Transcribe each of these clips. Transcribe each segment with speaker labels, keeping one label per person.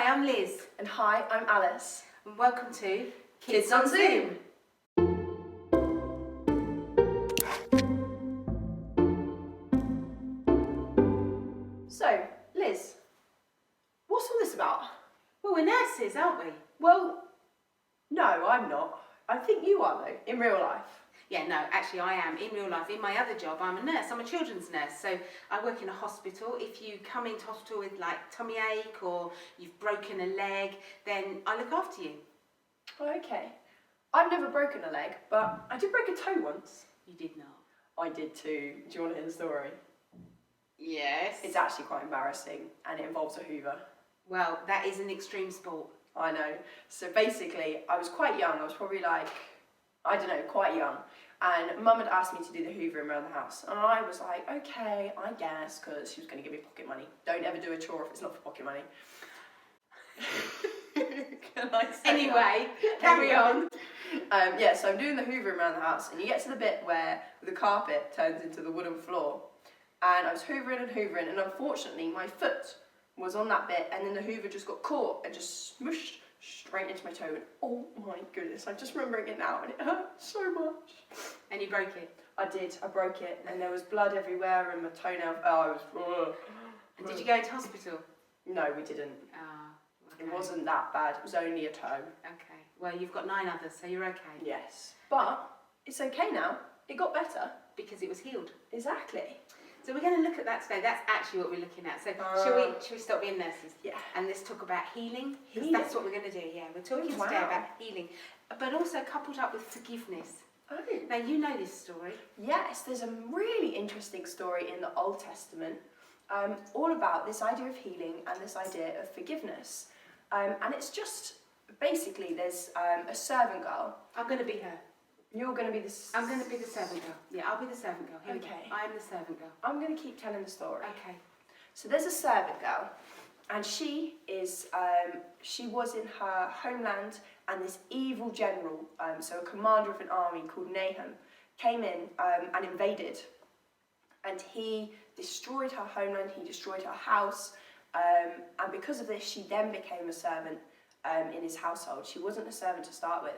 Speaker 1: I'm Liz.
Speaker 2: And hi, I'm Alice.
Speaker 1: And welcome to
Speaker 2: Kids on Zoom. So, Liz, what's all this about?
Speaker 1: Well, we're nurses, aren't we?
Speaker 2: Well, no, I'm not. I think you are, though, in real life.
Speaker 1: Yeah, no, actually I am. In real life, in my other job, I'm a nurse. I'm a children's nurse. So I work in a hospital. If you come into hospital with like tummy ache or you've broken a leg, then I look after you.
Speaker 2: Oh, okay. I've never broken a leg, but I did break a toe once.
Speaker 1: You did not.
Speaker 2: I did too. Do you want to hear the story?
Speaker 1: Yes.
Speaker 2: It's actually quite embarrassing, and it involves a hoover.
Speaker 1: Well, that is an extreme sport.
Speaker 2: I know. So basically, I was quite young. I was probably like, I don't know, quite young. And Mum had asked me to do the hoovering around the house. And I was like, okay, I guess, because she was going to give me pocket money. Don't ever do a chore if it's not for pocket money. Can I say
Speaker 1: Anyway, carry on.
Speaker 2: Yeah, so I'm doing the hoovering around the house. And you get to the bit where the carpet turns into the wooden floor. And I was hoovering and hoovering. And unfortunately, my foot was on that bit. And then the hoover just got caught and just smooshed straight into my toe, and oh my goodness, I'm just remembering it now and it hurt so much.
Speaker 1: And you broke it?
Speaker 2: I did, I broke it, and there was blood everywhere and my toenail, I was...
Speaker 1: And did you go into hospital?
Speaker 2: No, we didn't.
Speaker 1: Okay.
Speaker 2: It wasn't that bad, it was only a toe.
Speaker 1: Okay, well you've got 9 others, so you're okay.
Speaker 2: Yes, but it's okay now, it got better.
Speaker 1: Because it was healed.
Speaker 2: Exactly.
Speaker 1: So we're going to look at that today. That's actually what we're looking at. So should we stop being nurses?
Speaker 2: Yeah.
Speaker 1: And let's talk about healing? Because
Speaker 2: Healing?
Speaker 1: that's what we're going to do, yeah. We're talking today
Speaker 2: Wow.
Speaker 1: about healing, but also coupled up with forgiveness.
Speaker 2: Oh.
Speaker 1: Now, you know this story.
Speaker 2: Yes, there's a really interesting story in the Old Testament all about this idea of healing and this idea of forgiveness. And it's just, basically, there's a servant girl.
Speaker 1: I'm going to be her.
Speaker 2: You're going to be the...
Speaker 1: I'm going to be the servant girl. Yeah, I'll be the servant girl. Here we go.
Speaker 2: Okay.
Speaker 1: I am the servant girl.
Speaker 2: I'm going to keep telling the story.
Speaker 1: Okay.
Speaker 2: So there's a servant girl, and she is, she was in her homeland, and this evil general, so a commander of an army called Nahum, came in and invaded. And he destroyed her homeland, he destroyed her house, and because of this, she then became a servant in his household. She wasn't a servant to start with.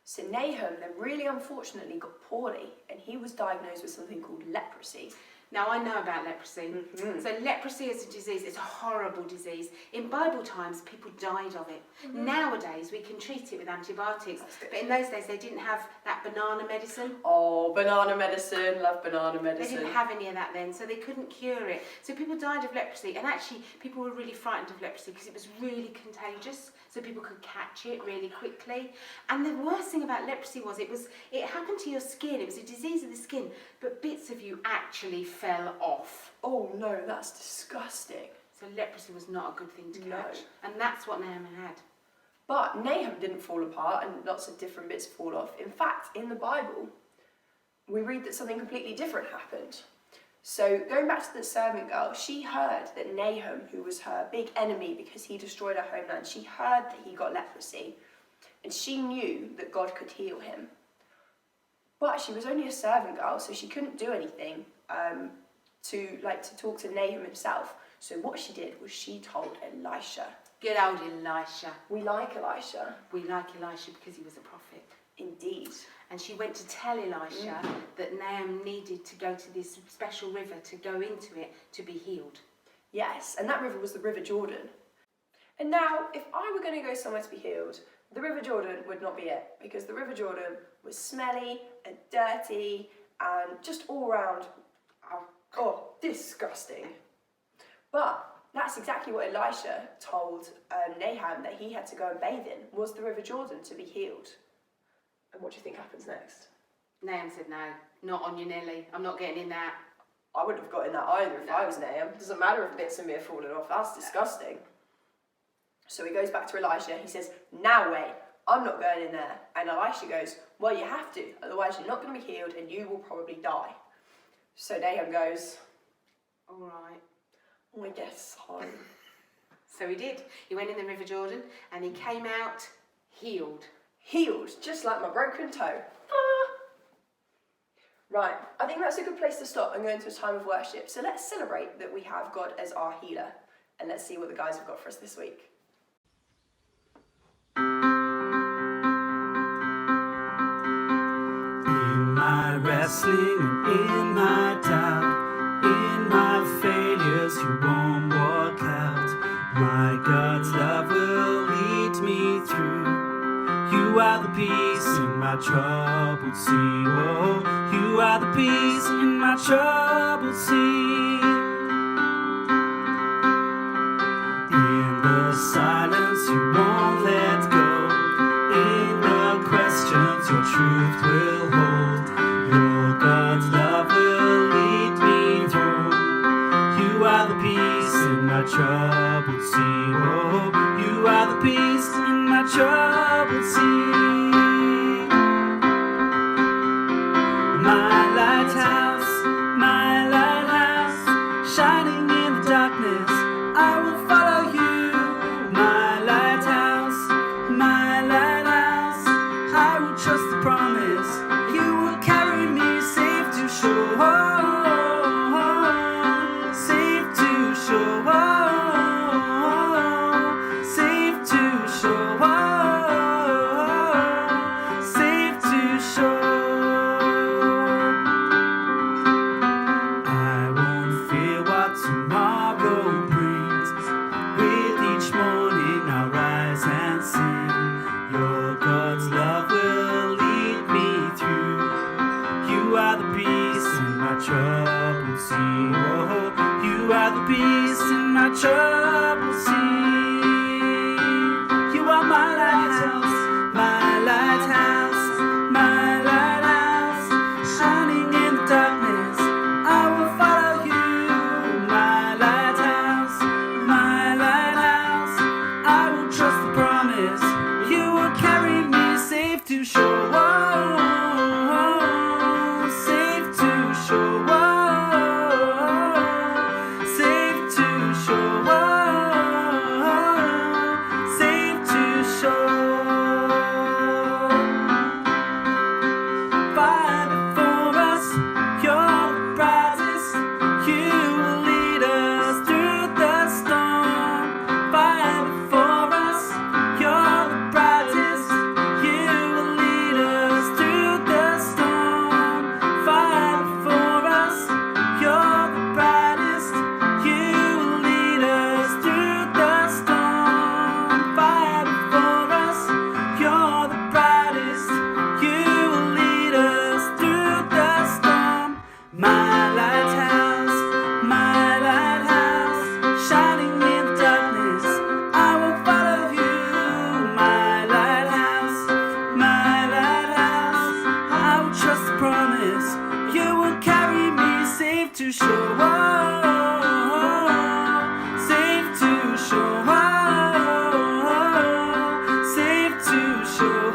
Speaker 2: So Nahum then really unfortunately got poorly, and he was diagnosed with something called leprosy.
Speaker 1: Now, I know about leprosy. So leprosy is a disease, it's a horrible disease. In Bible times, people died of it. Nowadays, we can treat it with antibiotics, but in those days, they didn't have that banana medicine.
Speaker 2: Oh, banana medicine, love banana medicine.
Speaker 1: They didn't have any of that then, so they couldn't cure it. So people died of leprosy, and actually, people were really frightened of leprosy because it was really contagious, so people could catch it really quickly. And the worst thing about leprosy was it happened to your skin. It was a disease of the skin, but bits of you actually fell off.
Speaker 2: Oh no, that's disgusting.
Speaker 1: So leprosy was not a good thing to catch.
Speaker 2: No.
Speaker 1: And that's what Naaman had.
Speaker 2: But Nahum didn't fall apart and lots of different bits fall off. In fact, in the Bible, we read that something completely different happened. So going back to the servant girl, she heard that Nahum, who was her big enemy because he destroyed her homeland, she heard that he got leprosy, and she knew that God could heal him. But she was only a servant girl, so she couldn't do anything to talk to Nahum himself. So what she did was she told Elisha.
Speaker 1: Good old Elisha.
Speaker 2: We like Elisha.
Speaker 1: We like Elisha because he was a prophet.
Speaker 2: Indeed.
Speaker 1: And she went to tell Elisha that Nahum needed to go to this special river, to go into it, to be healed.
Speaker 2: Yes, and that river was the River Jordan. And now, if I were going to go somewhere to be healed, the River Jordan would not be it, because the River Jordan was smelly and dirty and just all round, disgusting. But that's exactly what Elisha told Nahum that he had to go and bathe in, was the River Jordan, to be healed. And what do you think happens next?
Speaker 1: Nahum said, no, not on your Nelly. I'm not getting in that.
Speaker 2: I wouldn't have got in that either if I was Nahum. It doesn't matter if bits of me are falling off. That's disgusting. So he goes back to Elisha. He says, now wait, I'm not going in there. And Elisha goes, well, you have to. Otherwise, you're not going to be healed and you will probably die. So Nahum goes,
Speaker 1: all right.
Speaker 2: I guess so.
Speaker 1: So he did. He went in the River Jordan and he came out healed.
Speaker 2: Healed, just like my broken toe. Ah. Right, I think that's a good place to stop and go into a time of worship. So let's celebrate that we have God as our healer. And let's see what the guys have got for us this week.
Speaker 3: In my wrestling and in my doubt, in my failures you won't walk out. My God's love will lead me through. You are the peace in my troubled sea. Oh, you are the peace in my troubled sea. In the silence you won't let go. In the questions your truth will hold. Your God's love will lead me through. You are the peace in my troubled sea. Oh, you are the peace in my troubled sea. My lighthouse, shining in the darkness, I will follow you. My lighthouse, I will trust the promise. You will carry me safe to shore. Safe to shore. Safe to shore. Safe to shore. I won't fear what tomorrow brings. With each morning I'll rise and sing. Your God's love will lead me through. You are the peace in my troubled sea. Oh, you are the peace in my troubled sea. You are my lighthouse, shining in the darkness. I will follow you. My lighthouse, I will trust the promise. You will carry me safe to shore. Safe to shore. Safe to shore. Safe to shore. Fire before us, you're the brightest. You will lead us through the storm. Fire before us, you're the brightest. You will lead us through the storm. Fire before us, you're the brightest. You will lead us through the storm. Fire before us, you're the brightest. You will lead us through the storm. My lighthouse, shining in the darkness, I will follow you. My lighthouse, I will trust the promise. You will carry me safe to shore. Safe to shore. Safe to shore.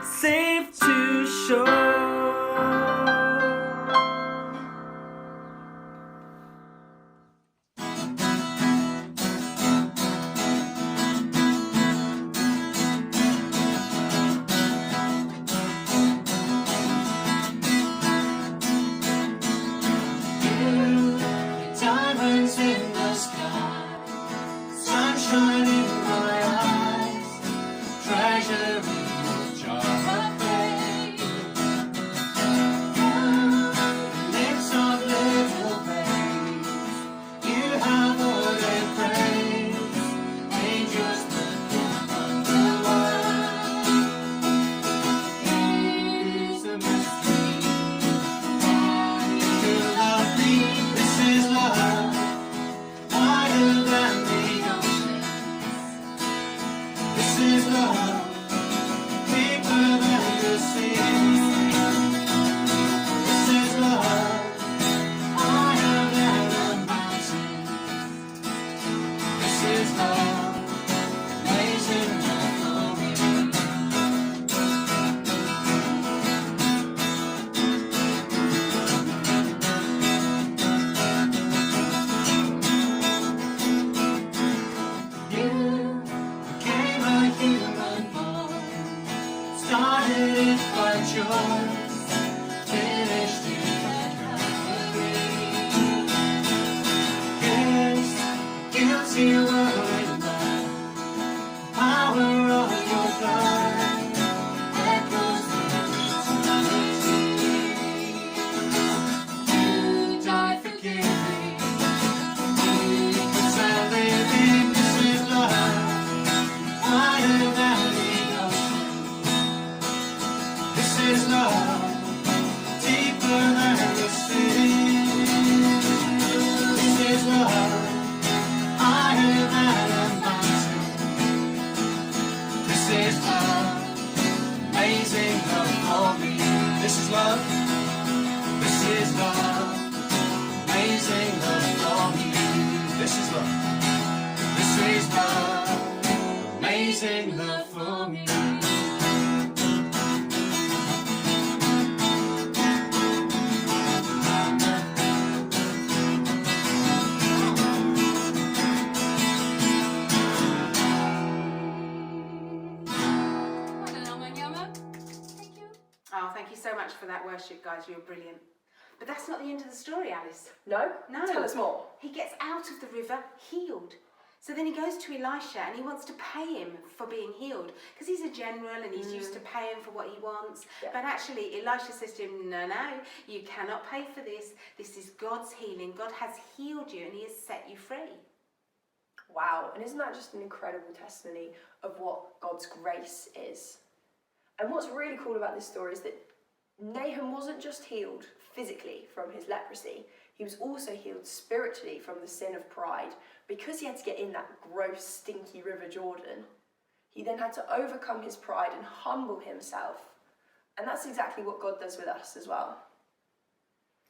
Speaker 3: Safe to shore.
Speaker 4: Diamonds in the sky, sunshine in my eyes, treasure in your jar of faith. Lips of little babes, you have all their praise. Angels looking from the world. Here's a mystery. Why you love me? This is love. Wider than the ocean. This is love. Deeper than the sea. This is love. Higher than the mountains. This is love. Amazing love for me. You became a human boy, started it by choice, finished it by Calvary. Yes, guilty were in love, amazing love for me.
Speaker 1: Oh, thank you so much for that worship, guys. You're brilliant. But that's not the end of the story, Alice.
Speaker 2: No?
Speaker 1: No.
Speaker 2: Tell us more.
Speaker 1: He gets out of the river healed. So then he goes to Elisha and he wants to pay him for being healed because he's a general and he's used to paying for what he wants.
Speaker 2: Yeah.
Speaker 1: But actually, Elisha says to him, no, you cannot pay for this. This is God's healing. God has healed you and he has set you free.
Speaker 2: Wow, and isn't that just an incredible testimony of what God's grace is? And what's really cool about this story is that Nahum wasn't just healed physically from his leprosy, he was also healed spiritually from the sin of pride. Because he had to get in that gross, stinky River Jordan, he then had to overcome his pride and humble himself. And that's exactly what God does with us as well.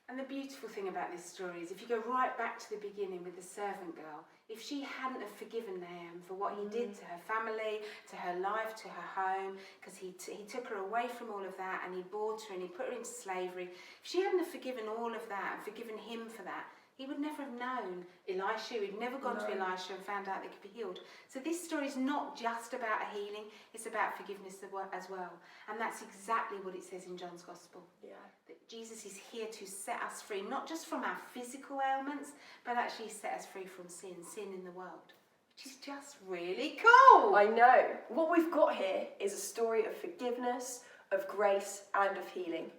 Speaker 1: And the beautiful thing about this story is if you go right back to the beginning with the servant girl, if she hadn't have forgiven Nahum for what he did to her family, to her life, to her home, because he took her away from all of that and he bought her and he put her into slavery, if she hadn't have forgiven all of that and forgiven him for that, he would never have known Elisha. He'd never gone to Elisha and found out they could be healed. So this story is not just about a healing, it's about forgiveness as well. And that's exactly what it says in John's Gospel. Yeah. That Jesus is here to set us free, not just from our physical ailments, but actually set us free from sin in the world. Which is just really cool.
Speaker 2: I know. What we've got here is a story of forgiveness, of grace, and of healing.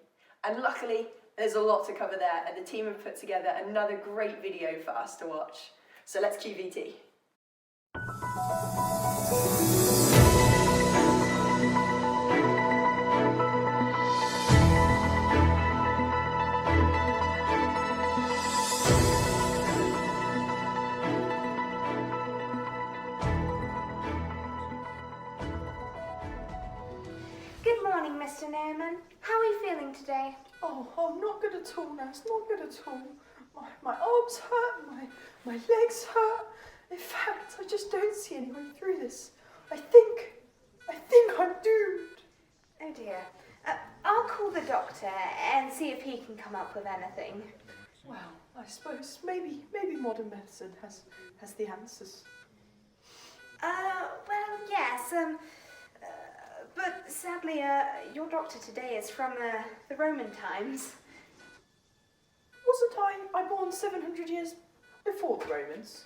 Speaker 2: And luckily, there's a lot to cover there, and the team have put together another great video for us to watch. So let's cue VT.
Speaker 5: Good morning, Mr. Nahum. How are you feeling today?
Speaker 6: Oh, not good at all, Nurse, not good at all. My arms hurt, my legs hurt. In fact, I just don't see any way through this. I think I'm doomed.
Speaker 5: Oh dear. I'll call the doctor and see if he can come up with anything.
Speaker 6: Well, I suppose maybe modern medicine has the answers.
Speaker 5: Well, yes, but sadly, your doctor today is from the Roman times.
Speaker 6: Wasn't I born 700 years before the Romans?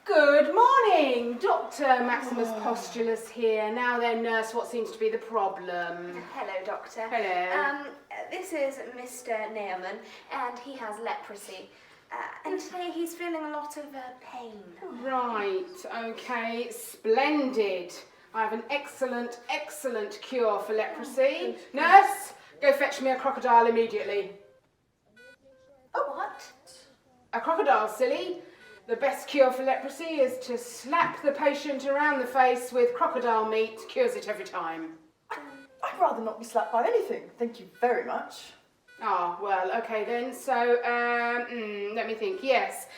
Speaker 1: Good morning, Dr. Maximus Postulus here. Now then, nurse, what seems to be the problem?
Speaker 5: Hello, doctor.
Speaker 1: Hello.
Speaker 5: This is Mr. Nahum, and he has leprosy. And today he's feeling a lot of pain.
Speaker 1: Right, okay, splendid. I have an excellent cure for leprosy. Nurse, go fetch me a crocodile immediately.
Speaker 5: Oh, what?
Speaker 1: A crocodile, silly. The best cure for leprosy is to slap the patient around the face with crocodile meat. Cures it every time.
Speaker 6: I'd rather not be slapped by anything, thank you very much.
Speaker 1: Ah, well, okay then. So, let me think. Yes.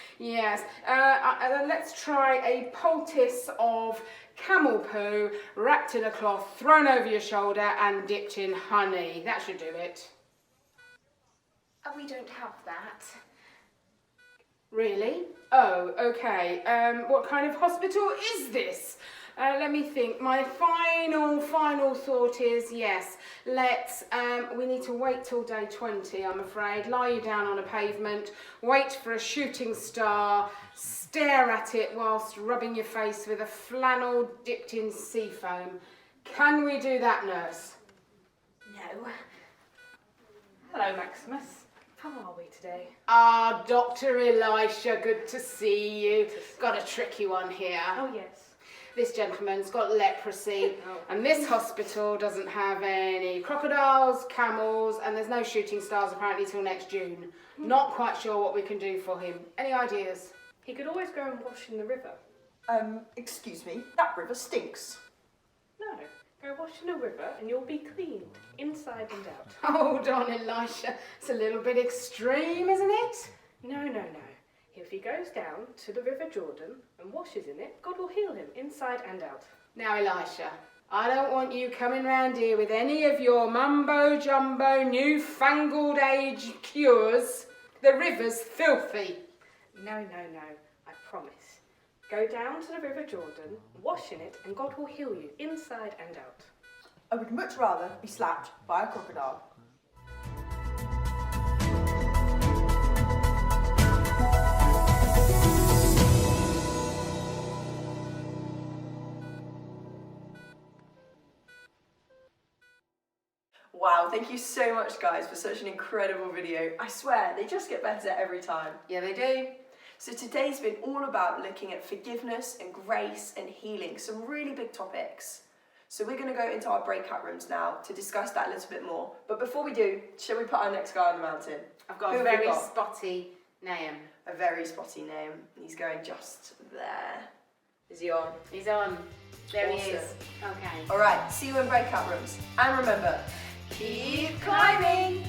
Speaker 1: Let's try a poultice of camel poo wrapped in a cloth, thrown over your shoulder and dipped in honey. That should do it.
Speaker 5: Oh, we don't have that.
Speaker 1: Really? Oh, okay. What kind of hospital is this? Let me think. My final thought is, yes, we need to wait till day 20, I'm afraid. Lie you down on a pavement, wait for a shooting star, stare at it whilst rubbing your face with a flannel dipped in sea foam. Can we do that, nurse?
Speaker 5: No.
Speaker 7: Hello, Maximus. How are we today?
Speaker 1: Ah, Dr. Elisha, good to see you. Got a tricky one here.
Speaker 7: Oh, yes.
Speaker 1: This gentleman's got leprosy, and this hospital doesn't have any crocodiles, camels, and there's no shooting stars apparently till next June. Not quite sure what we can do for him. Any ideas?
Speaker 7: He could always go and wash in the river.
Speaker 6: Excuse me, that river stinks.
Speaker 7: No, go wash in a river and you'll be cleaned, inside and out.
Speaker 1: Hold on, Elisha. It's a little bit extreme, isn't it?
Speaker 7: No. If he goes down to the River Jordan and washes in it, God will heal him inside and out.
Speaker 1: Now, Elisha, I don't want you coming round here with any of your mumbo-jumbo, newfangled age cures. The river's filthy.
Speaker 7: No, I promise. Go down to the River Jordan, wash in it, and God will heal you inside and out.
Speaker 6: I would much rather be slapped by a crocodile.
Speaker 2: Wow, thank you so much guys for such an incredible video. I swear, they just get better every time.
Speaker 1: Yeah, they do.
Speaker 2: So today's been all about looking at forgiveness and grace and healing, some really big topics. So we're going to go into our breakout rooms now to discuss that a little bit more. But before we do, shall we put our next guy on the mountain?
Speaker 1: I've got
Speaker 2: Who
Speaker 1: a
Speaker 2: have we
Speaker 1: very
Speaker 2: got?
Speaker 1: spotty name.
Speaker 2: A very spotty name. He's going just there. Is he on?
Speaker 1: He's on. There he is.
Speaker 2: Awesome.
Speaker 1: Okay.
Speaker 2: Alright, see you in breakout rooms. And remember, keep climbing!